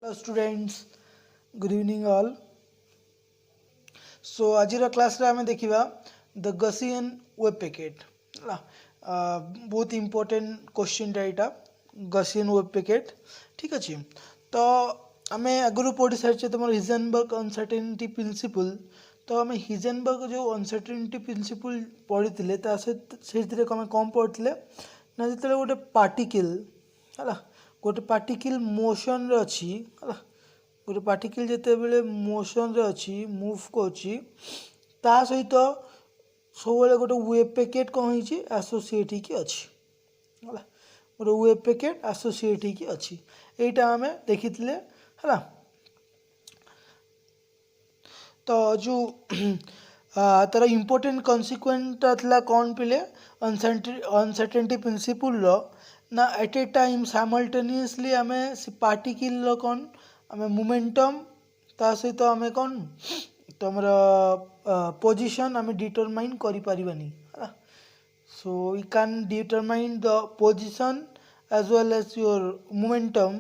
Hello students, good evening all. So आज class रे आमे देखिबा द गसियन वेब पैकेट बहुत इंपोर्टेंट क्वेश्चन एटा गसियन वेब पैकेट ठीक अछि। तो आमे आगु पढ़ी सारिछे तुम हिजेनबर्ग अनसर्टेनिटी प्रिंसिपल। तो आमे हिजेनबर्ग जो अनसर्टेनिटी प्रिंसिपल पढ़ी ता से कम पढ़ी ना जिते गोटे पार्टिकल है गोटे पार्टिकल मोशन रे अछि है गोटे पार्टिकल जिते बेले मोशन रे अछि मूव करछि ता सहित सब गोटे वेब पैकेट कौन होइछि एसोसिएट होइछि अछि है गोटे वेब पैकेट एसोसिएट होइछि अछि एटा हमें देखिथिले है। तो जो तार इम्पोर्टेंट कन्सिक्वेंटा था कौन पिले अनसर्टेनिटी प्रिंसिपल ना एट ए टाइम साइमल्टेनियसली आम पार्टिकल कौन आम मोमेंटम ता सहित आम कौन तुम पोजिशन आम डिटरमाइन करिपारिबानी है। So we can determine the position as well as your momentum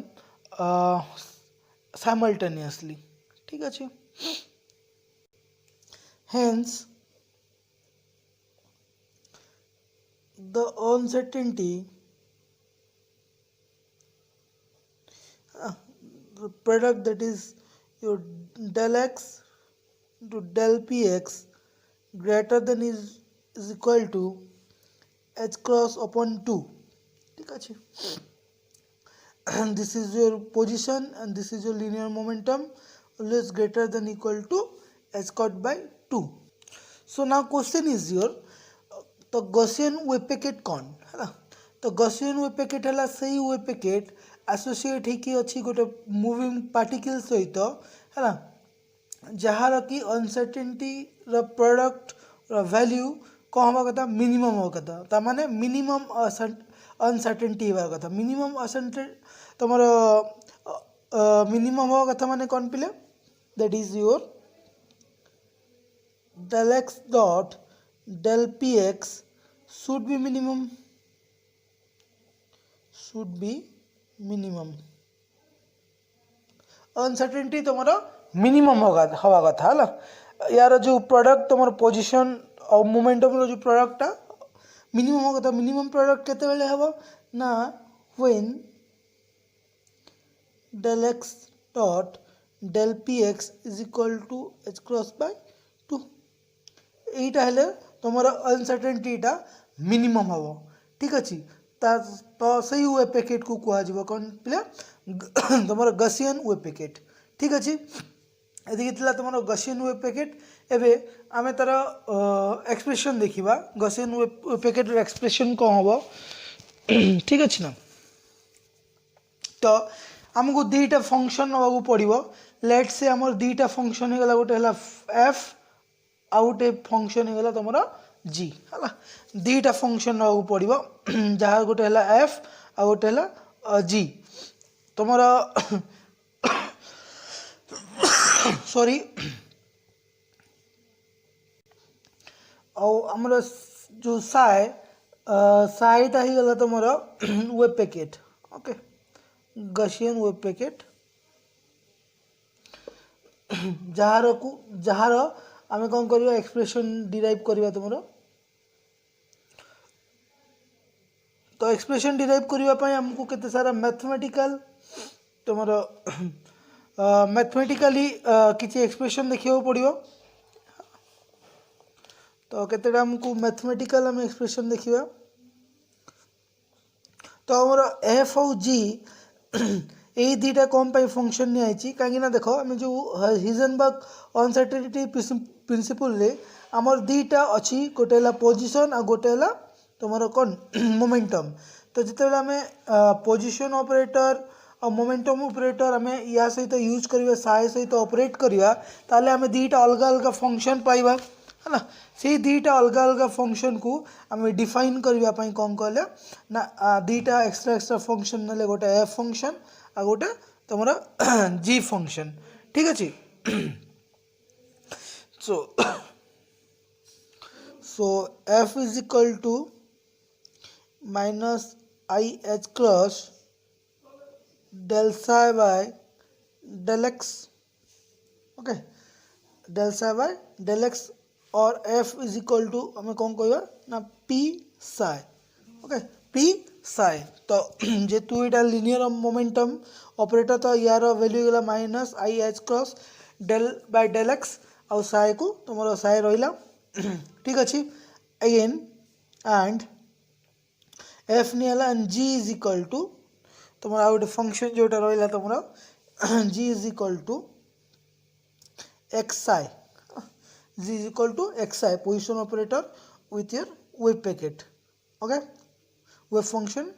simultaneously ठीक अच्छे। Hence, the uncertainty, the product that is your del x to del px greater than is equal to h cross upon 2 ठीक है। and this is your position and this is your linear momentum always greater than equal to h cot by 2. So now question is your तो Gaussian web packet कौन है तो Gaussian web packet है सही web packet associate होकी अच्छी गोटे moving particle सहित है जार कि अनसर्टेनिटी प्रोडक्ट वैल्यू कौन हवा कथा मिनिमम हवा कथा ता माने मिनिमम अनसर्टेनिटी हवा कथा मिनिमम तुम मिनिमम हवा कथा माने कौन पिले that is your del x dot del px should be minimum uncertainty तुम्हारा मिनिमम हवा कथा है यार जो प्रोडक्ट तुम पोजिशन और मोमेंटम जो प्रोडक्ट मिनिमम हवा कथा मिनिमम प्रोडक्ट केते बेले हबो ना when del x dot del px is equal to h cross by 2 এইটা হলে তোমার अनसर्टेनिटीटा मिनिमम हम ठीक अच्छे। तो सही वेब पैकेट को कह कौन पिले तुम गसियन वेब पैकेट ठीक अच्छे। ये तुम गसियन वेब पैकेट एवं आम तार एक्सप्रेशन देखा गसियन वेब पैकेट एक्सप्रेशन कौन हम ठीक अच्छे ना। तो आमको दुईटा फंक्शन ना पड़ो लेट से आम दुईटा फंक्शन होगा गोटे एफ आउ गोटे फंक्शन होगा तुम जी है दुईटा फंक्शन ना पड़ो जहाँ गोटे एफ आ गोटे जी तुम सॉरी आमर जो साइटा ही गला तुम web packet okay Gaussian web packet jar आम कौन कर एक्सप्रेशन डिराइव करवा तुम तो एक्सप्रेशन डिराइव करने आमको केते सारा मैथमेटिकल तुम मैथमेटिकली किसी एक्सप्रेशन देखा पड़ो तो केतेटा आमको मैथमेटिकल आम एक्सप्रेशन देखा तो आमर एफ और जी यही दुईटा कौन पाई फंक्शन नहीं कहीं देख आम जो हिजेनबर्ग अनसर्टेनिटी प्रिंसिपल रे आमर दुईटा अच्छी गोटे पोजिशन आ गोटे तुम कौन मोमेंटम तो जिते आम पोजिशन ऑपरेटर और मोमेंटम ऑपरेटर आम या सहित यूज करवा साए सहित ऑपरेट करवा ताले आम दुईटा अलग अलग फंक्शन पाइबा है ना से दुईटा अलग अलग फंक्शन को आम डिफाइन करने कौन कहले ना दुईटा एक्सट्रा एक्सट्रा फंक्शन ना गोटे एफ फंक्शन आ गोटे तुम जी फंक्शन ठीक अच्छे। so f is equal to minus I h cross del psi by del x, okay del psi by del x और f इज इक्वल टू हमें कौन कहबा ना p psi, okay p psi। तो जेतु एटा लिनियर मोमेंटम ऑपरेटर तो यार value गला minus i h cross del by del x आउ साई को तुमर साई रहिला ठीक अच्छे अगेन एंड एफ निहला and G is equal to तुम आ गए फंक्शन जोटा रहा तुम G is equal to x i, G is equal to x i position operator with your wave packet, okay wave function.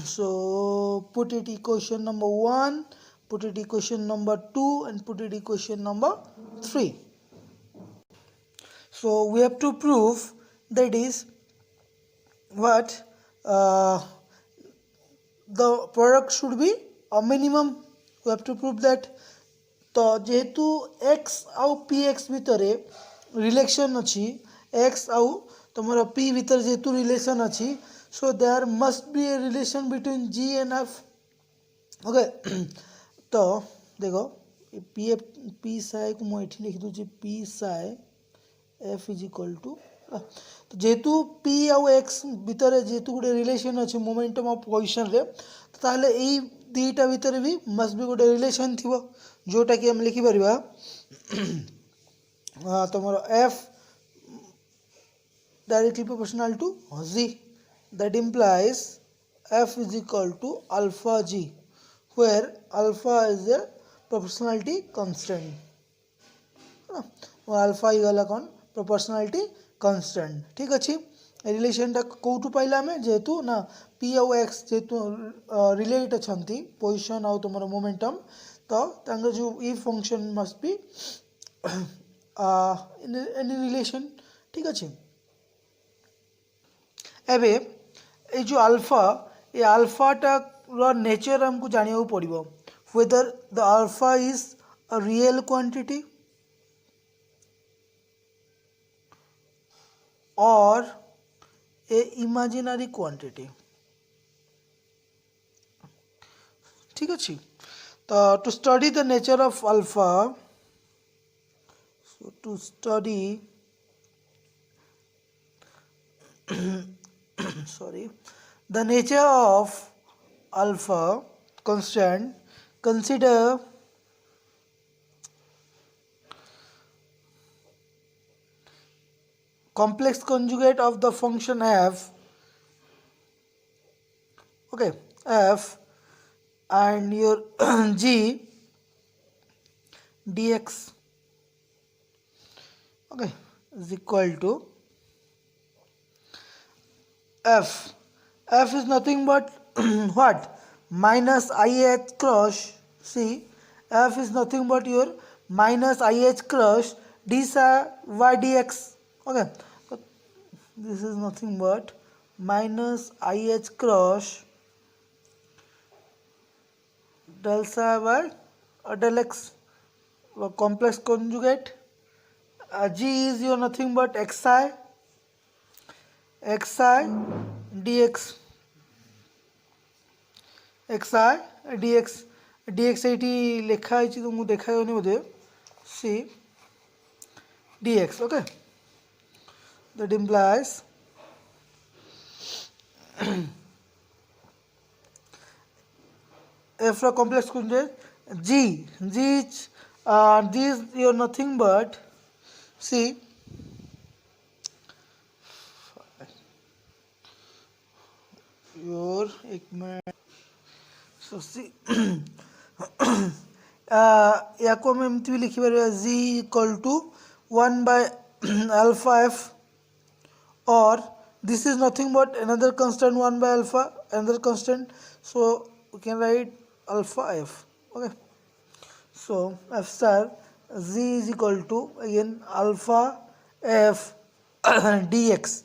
So put it equation number 1, put it equation number 2 and put it equation number 3. So we have to prove that is what the product should be a minimum. We have to prove that तो जेहेतु x आउ px भितर relation अच्छी x आउ तुम p भितर जेहेतु relation अच्छी so there must be a relation between g and f, okay तो देखो p psi को मुझे लिख दूँ p psi f is equal to तो जेहेतु p आउ x भितर जेहेतु गोटे रिलेशन अच्छे मोमेंटम ऑफ पोजिशन रे तो ताहले एई दीटा भितर भी मस्ट भी गोटे रिलेशन थिबो जोटा कि हम लिखि परिबा तुमरो f directly proportional to g, that implies f is equal to alpha g where alpha is a proportionality constant, alpha इगला कौन proportionality constant, ठीक अच्छे रिलेशन टा कौटू पाइला हमें जेहेतु ना p आउ x जेहेतु रिलेट अच्छी पोजिशन आउ तुम मोमेंटम तो तांगर जो ई function must be in any relation, ठीक अच्छे। एबे ये जो अल्फा ये अल्फाटा नेचर हमको जानिया पड़ो whether the alpha is a real quantity और ए इमेजिनरी क्वांटिटी, ठीक अच्छे। तो to study the nature of alpha, so to study sorry the nature of alpha constant, consider complex conjugate of the function f, okay f and your g dx, okay is equal to f is nothing but what minus IH cross, see f is nothing but your minus IH cross d psi y dx, okay so this is nothing but minus IH cross del psi by del x complex conjugate, g is your nothing but xi dx, xi dx dx ये लिखाई तुमको देखा बोधे सी dx, okay that implies f complex conjugate g is this you're nothing but see your एक minute so see या को हम एमती भी लिखि परिबा g equal to 1 by alpha f or this is nothing but another constant 1 by alpha another constant, so we can write alpha f, okay so f star z is equal to again alpha f dx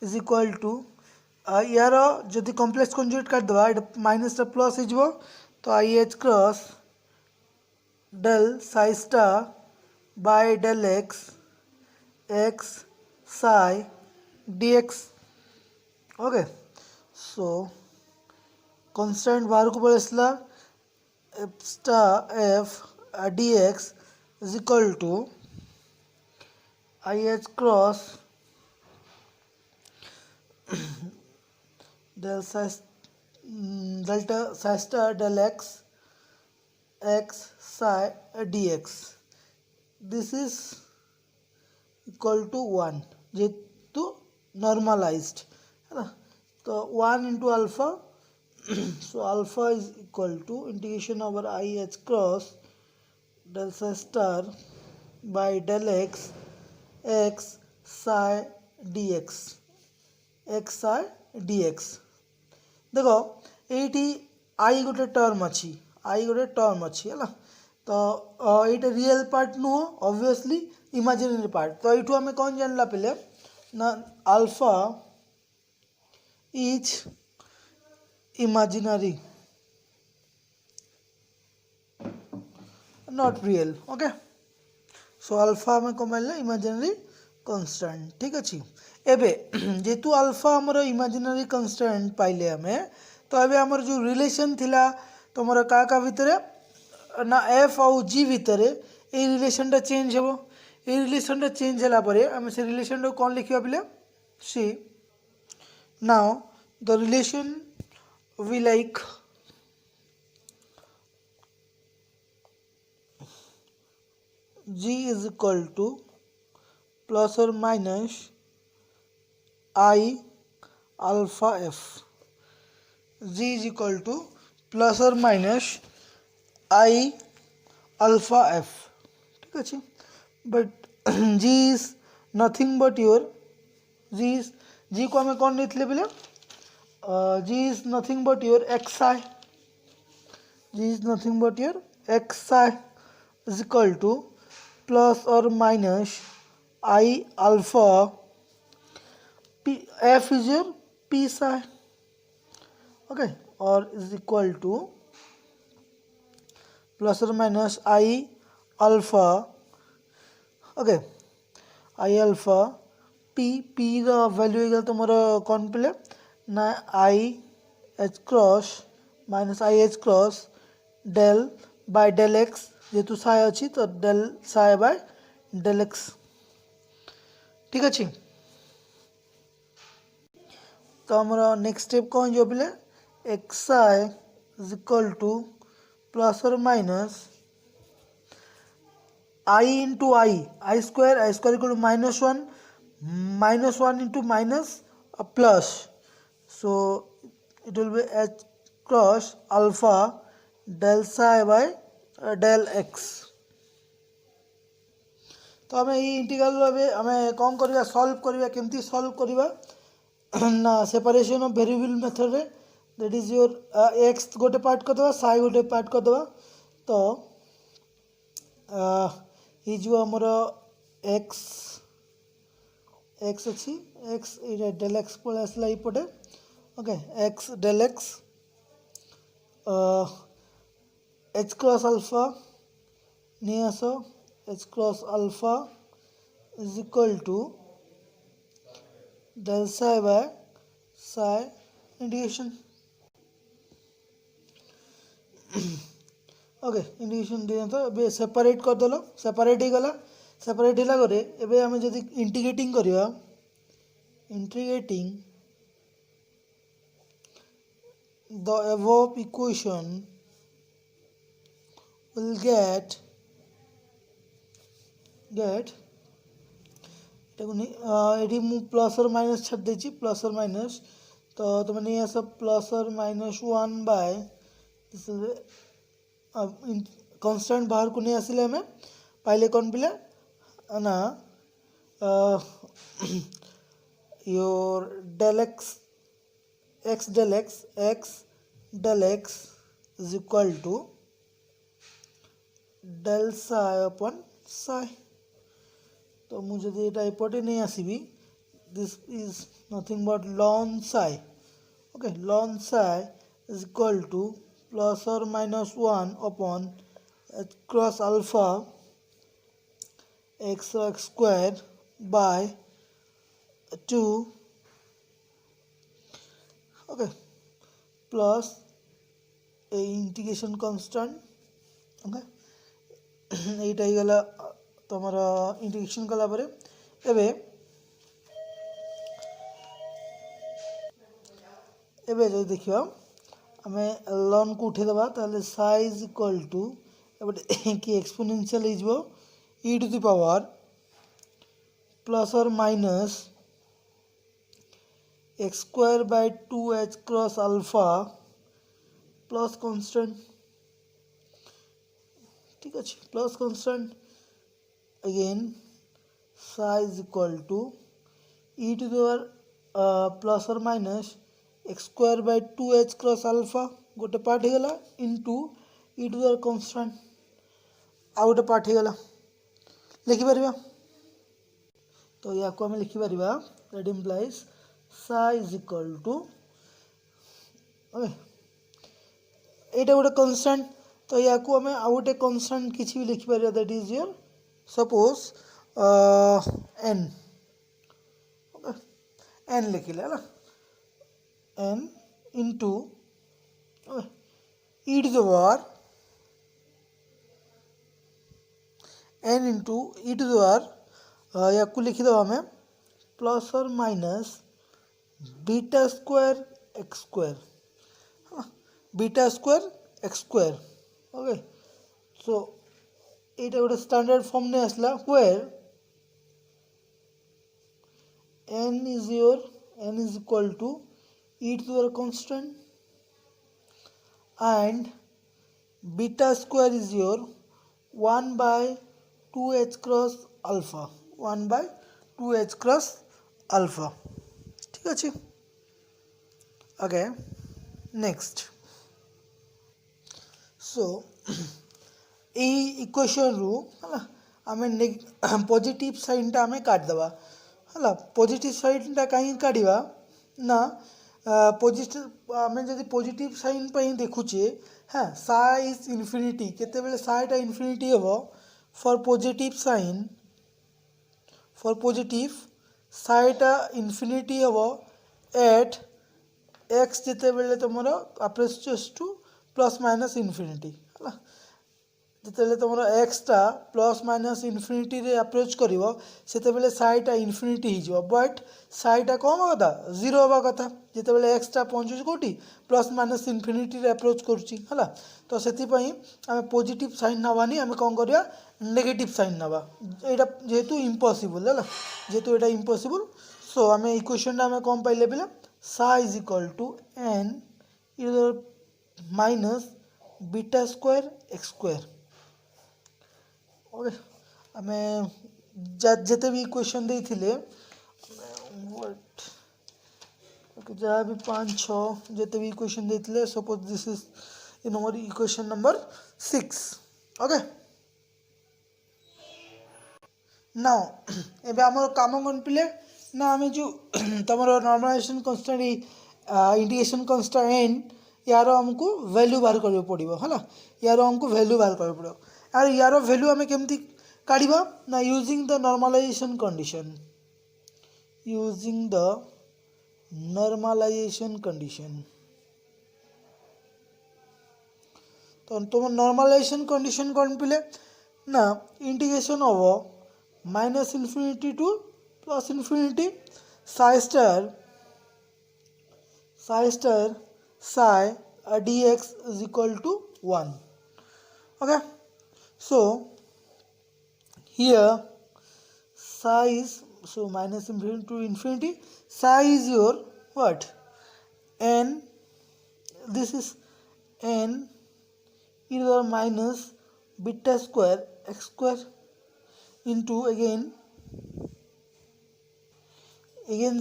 is equal to यार जदि complex conjugate कर दवा minus टा plus हो तो i h cross del psi star by del x x psi d x, okay so constant बाहर को पड़ेगा f star f dx is equal to IH cross del psi, delta psi star del x psi dx. This is equal to 1 যেহেতু normalized है ना, तो 1 into alpha so alpha is equal to integration over IH cross del psi star by del x psi dx x psi dx. देखो ये आई गोटे term अच्छी है ना, तो ये रियल पार्ट नुह ऑब्वियसली इमेजिनरी पार्ट, तो ये आम कौन जानला पहले ना alpha is imaginary not real. Okay, so alpha आम कौन पाइले इमेजिनरी कन्स्टांट. ठीक अच्छे, एबे जेतु अल्फा आमर इमेजिनरी कन्स्टांट पाइले आमे, तो एबे आमर जो रिलेशन थिला तुमर का भितर ना एफ आउ जी भितर ये रिलेशनटा चेंज हे. ये रिलेशनटा चेंज होला परे आमे से रिलेशन को कौन लिखिबा पले C. Now the relation we like G is equal to plus or minus I alpha f. G is equal to plus or minus I alpha f. ठीक है, but G is nothing but your G को हमें कौन लेते बोले G is nothing but your xi. G is nothing but your xi is equal to plus or minus I alpha P, f is your p psi. Okay, or is equal to plus or minus I alpha. Okay, I alpha p का value है तुम्हारा कौन पहले ना I h cross minus I h cross del by del x जेतु psi अच्छी तो del psi by del x. ठीक अच्छे, तो हमारा नेक्स्ट स्टेप कौन जो बोले x i is equal to plus और minus i into i square equal to -1 into minus plus, so it will be h cross alpha del psi by del x. तो आम ये इंटीग्रल आम कौन करवा सॉल्व करवा केमती सॉल्व करवा ना सेपरेशन ऑफ वेरिएबल मेथड रे, दैट इज योर एक्स गोटे पार्ट करदे साइ गोटे पार्ट करदे. तो ये जो आमर एक्स अच्छी एक्स ये डेल एक्स पड़े आसला ये. Okay, x del x h cross alpha नहीं आस h cross alpha is equal to del psi by psi integration. Okay, integration दिए तो ए सेपरेट करदेल सेपरेट ही गला. सेपरेट होला गरे एबे आमे जदी इंटीग्रेटिंग करिया integrating the above equation will get ये प्लस और माइनस छाड़ देची प्लस और माइनस, तो तुम नहीं सब प्लस और -1 बाय कॉन्स्टेंट बाहर को नहीं आसिले हमें पाइले कौन पिले ना your del x del x is equal to del psi upon psi. तो मुझे यदि ये एपटे नहीं आसबि this is nothing but ln psi. Okay, ln psi is equal to plus और -1 upon h cross alpha x square by 2. Okay, plus integration constant okay এইটা হইগলা তোমার ইন্টিগ্রেশন কলা পরে এবে এবে যদি দেখিও আমি লন কু উঠে দেবা তাহলে সাইজ ইকুয়াল টু এবারে কি এক্সপোনেনশিয়াল হইব e to the power plus और minus x square by 2h cross alpha plus constant ठीक है plus constant again psi is equal to e to the power plus और minus x square by 2h cross alpha गोटे part हो गला into e to the power constant आ गोटे part हो गला लिखि परबा तो या को हमें लिखिपर that implies psi is equal to okay एटा गोटे कन्स्टांट तो या को हमें आउ गोटे कन्स्टांट किसी भी लिखिपर that is your suppose N okay N लिखिले है N into e to the power N into e to the power या को लिखी दो हमें प्लस और minus beta square x square beta square x square okay so ये गोटे स्टैंडर्ड फॉर्म ने आसला where N is equal to e to the power constant and beta square is your 1/2h cross alpha 1/2h cross alpha ठीक अच्छे okay next so equation रु है आम positive sign टा आम काटिदेवा है पॉजिटिव साइन टा कहीं काढ़ा ना पॉजिटिव आम जब पॉजिटिव साइन पर देखुचे हाँ साइ इज इनफिनिटी केते साइटा इनफिनिटी हम फॉर पॉजिटिव साइटा इनफिनिटी हम एट एक्स जिते बेले तुम approaches two plus minus infinity है जिते तुम एक्सटा प्लस माइनस इनफिनिटी रे अप्रोच कर से साइटा इनफिनिटी हो बट साइटा कौन हवा कथा जीरो हवा कथा जिते बेले एक्सटा पहुँचुच कौटी प्लस माइनस इनफिनिटी रे अप्रोच करुँच तो से आम पॉजिटिव साइन नवानी आम कौन करवा नेगेटिव साइन नवा यहाँ जेहेतु इम्पॉसिबल है जेहेतु यहाँ इम्पॉसिबल सो आम इक्वेशन आम कौन पाइले पे psi is equal to N minus beta square x square okay आम जिते भी इक्वेशन देते जहाँ भी 5-6 जिते भी इक्वेशन देते suppose this is number equation number 6 okay now एबे आमर काम कौन पिले ना आम जो तुम normalization constant integration constant n यार आमको वैल्यू बाहर करने पड़ो है यार आमको वैल्यू बाहर करने पड़ो और यार वैल्यू आम केमती काढ़ा ना using the normalization condition using the normalization condition तो तुम नॉर्मलाइजेशन कंडीशन कौन पिले ना इंटीग्रेशन हम minus infinity to plus infinity psi star psi dx is equal to 1 okay so here psi is so minus infinity to infinity psi is your what n this is n e to the power minus beta square x square into again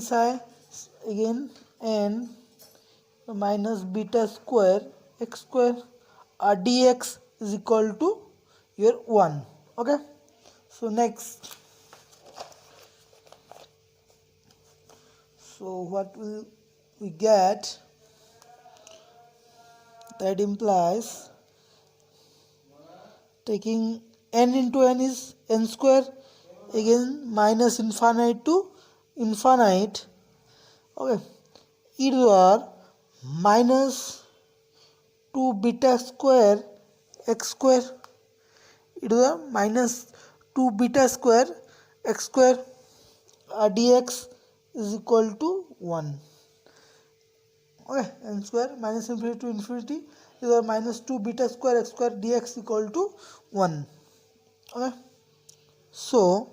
psi again n minus beta square x square dx is equal to your 1 okay so next so what will we get that implies taking n into n is n square again minus infinite to infinite okay e to the power minus 2 beta square x square e to the minus 2 beta square x square dx is equal to 1. Okay, n square minus infinity to infinity is the minus 2 beta square x square dx equal to 1. Okay, so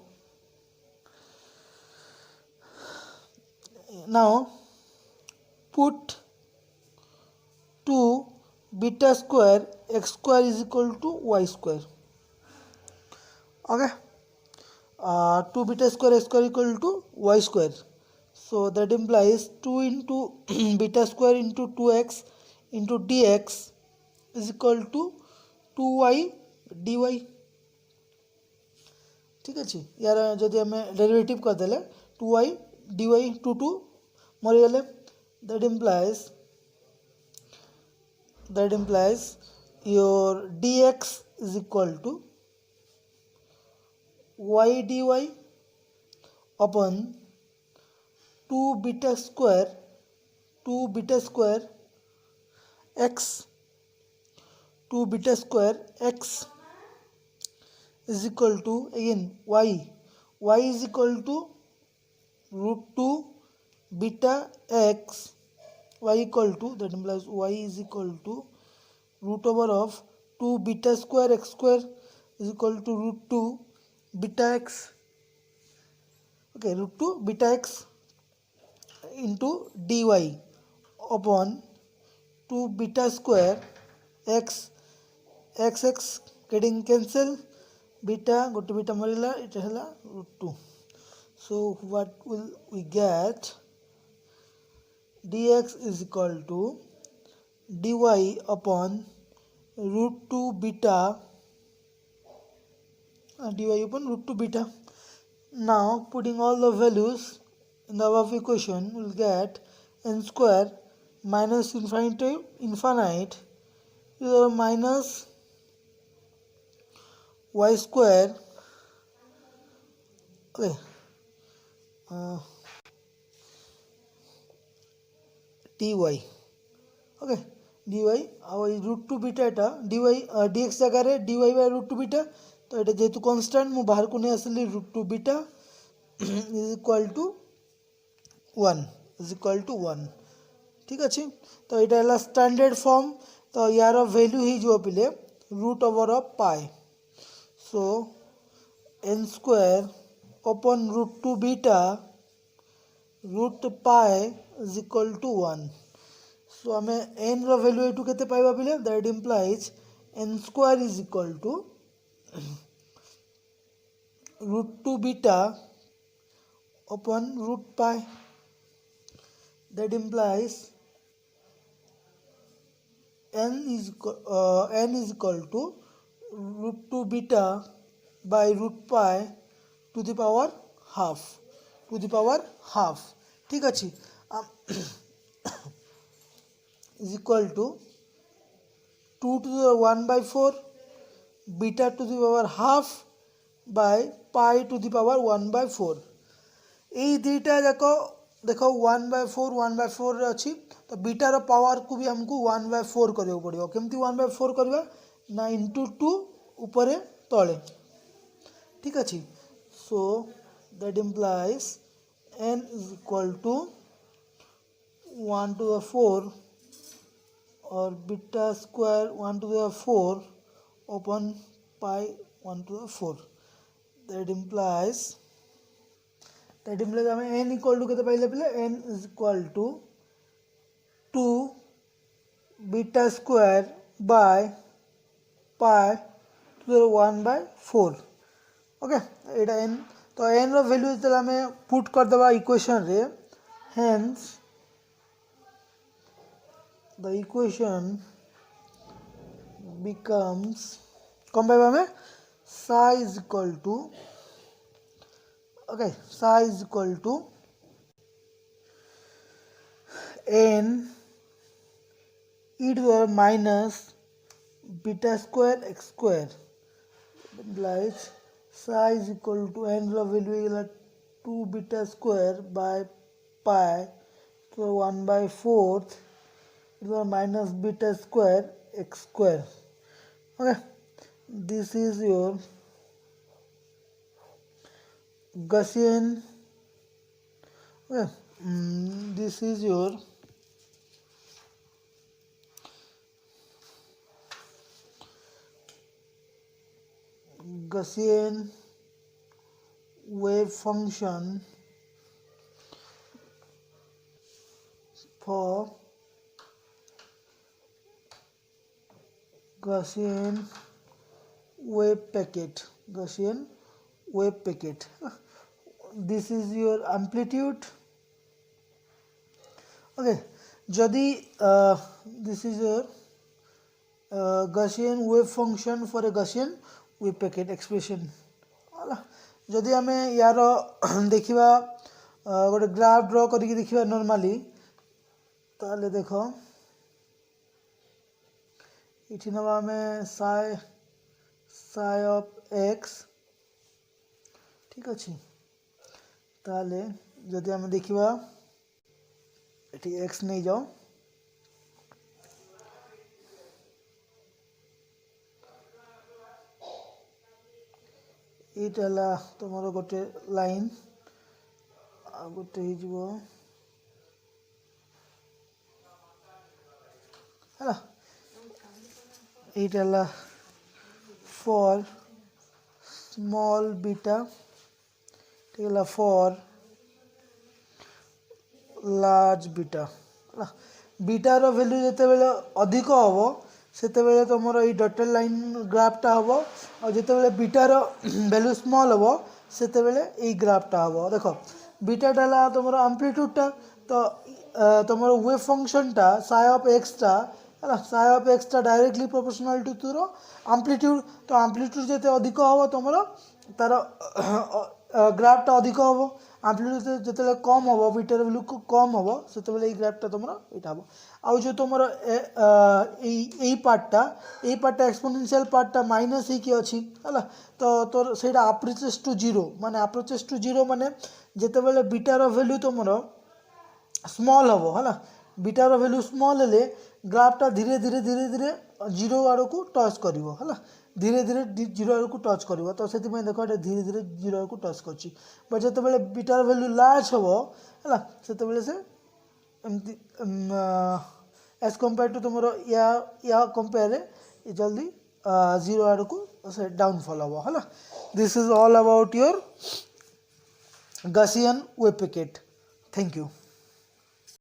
now put 2 beta square x square is equal to y square. Okay, 2 beta square x square equal to y square. So that implies 2 into beta square into 2x into dx is equal to 2y dy. ठीक अच्छे यार जदि आम derivative करदे 2y dy 2 मरीगले that implies your dx is equal to y dy upon 2 beta square x 2 beta square x is equal to again y is equal to root 2 beta x y equal to that implies y is equal to root over of 2 beta square x square is equal to root 2 beta x. Okay, root 2 beta x into dy upon 2 beta square x x getting cancel beta go to beta marila it hela root 2. So what will we get? Dx is equal to dy upon root 2 beta dy upon root 2 beta. Now putting all the values in the above equation we'll get n square minus infinite to the minus y square. Okay, dy. Okay, dy our root 2 beta eta dy dx जगह dy by root 2 beta तो ये जेहेतु constant मु बाहर को नहीं आसली root 2 beta is equal to 1 ठीक अच्छे तो ये है स्टैंडर्ड फॉर्म तो यार वैल्यू ही जो पिले root over of pi so n square upon root 2 beta root pi is equal to 1. So हमें n रो वैल्यू एटू केते पाइबा पिले that implies n square is equal to root 2 beta upon root pi. That implies n is equal to root 2 beta by root pi to the power half ठीक अच्छी is equal to 2 to the 1 by 4 beta to the power half by pi to the power 1 by 4 এই দুইটা যাক देखो 1 by 4 अच्छी तो beta रो power को भी हमको 1 by 4 करने पड़ो केमती 1 by 4 करवा ना इंटू 2 ऊपर तले ठीक अच्छे so that implies n is equal to 1 to the 4 और beta square 1 to the 4 upon pi 1 to the 4 that implies हमें n इक्वल टू के पाइले पिले n is equal to 2 beta square by pi to the 1 by 4 okay एटा n तो n रो value जला हमें पुट कर दबा इक्वेशन रे हेंस द इक्वेशन becomes कम पाइबा हमें psi is equal to okay psi is equal to n e to the minus beta square x square implies psi is equal to n रो value इला 2 beta square by pi to 1 by 4 to the minus beta square x square. Okay, this is your Gaussian. Okay, this is your Gaussian wave function for Gaussian wave packet. Gaussian wave packet. This is your amplitude. Okay, যদি this is your Gaussian wave function for a Gaussian wave packet expression. যদি ଆମେ यार ଦେଖିବା ଗୋଟେ graph draw କରିକି ଦେଖିବା normally, ତାହେଲେ ଦେଖ ଏଠି ନେବା ଆମେ psi of x, ঠিক ଅଛି। তাহলে যদি ଆମେ ଦେଖିବା এটি x নেই যাও, এইটা ହେଲା তোমার ଗୋଟେ লাইন, ଆଉ ଗୋଟେ ହେଇଯିବ ହେଲା, এইটা ହେଲା for small beta, ঠিক ହେଲା for large beta ହେଲା। बीटार वैल्यू जितेबाला अधिक हम सेतेबेले तुमर ये डटेड लाइन ग्राफटा हम, और जितेबाला बीटार वैल्यू स्मॉल हम सेतेबेले ये ग्राफटा हम। देख बीटाटा है तुम आम्प्लीट्यूडटा, तो तुम वेव फंक्शनटा साई ऑफ एक्सटा है, साई ऑफ एक्सटा डायरेक्टली प्रोपोर्शनल टू तुर आम्प्लीट्यूड, तो आम्प्लीट्यूड जिते अधिक हम तुम तार ग्राफटा अधिक हम, आम्प्लीट्यूड जिते कम हम बीटार वैल्यू कम हम से ग्राफटा तुम यहाँ हम। आउ जो तुम पार्टा एक्सपोनेंशियल पार्टा माइनस ही अच्छी है, तो तोर से अप्रोचेस टू जीरो, माने अप्रोचेस टू जीरो माने जिते बीटार वैल्यू तुम स्मॉल हम है, बीटार वैल्यू स्मॉल हेले ग्राफटा धीरे धीरे धीरे धीरे जीरो आड़ को टच कर है, धीरे धीरे जीरो आड़ को टच कर, तो से देख धीरे धीरे जीरो आड़ को टच कर। बट जिते बीटार वैल्यू लार्ज हम है से एमती एज कंपेयर टू तुम या कंपेयर जल्दी जीरो आड़ को से डाउनफॉल हम है। This is all about your Gaussian wave packet. Thank you.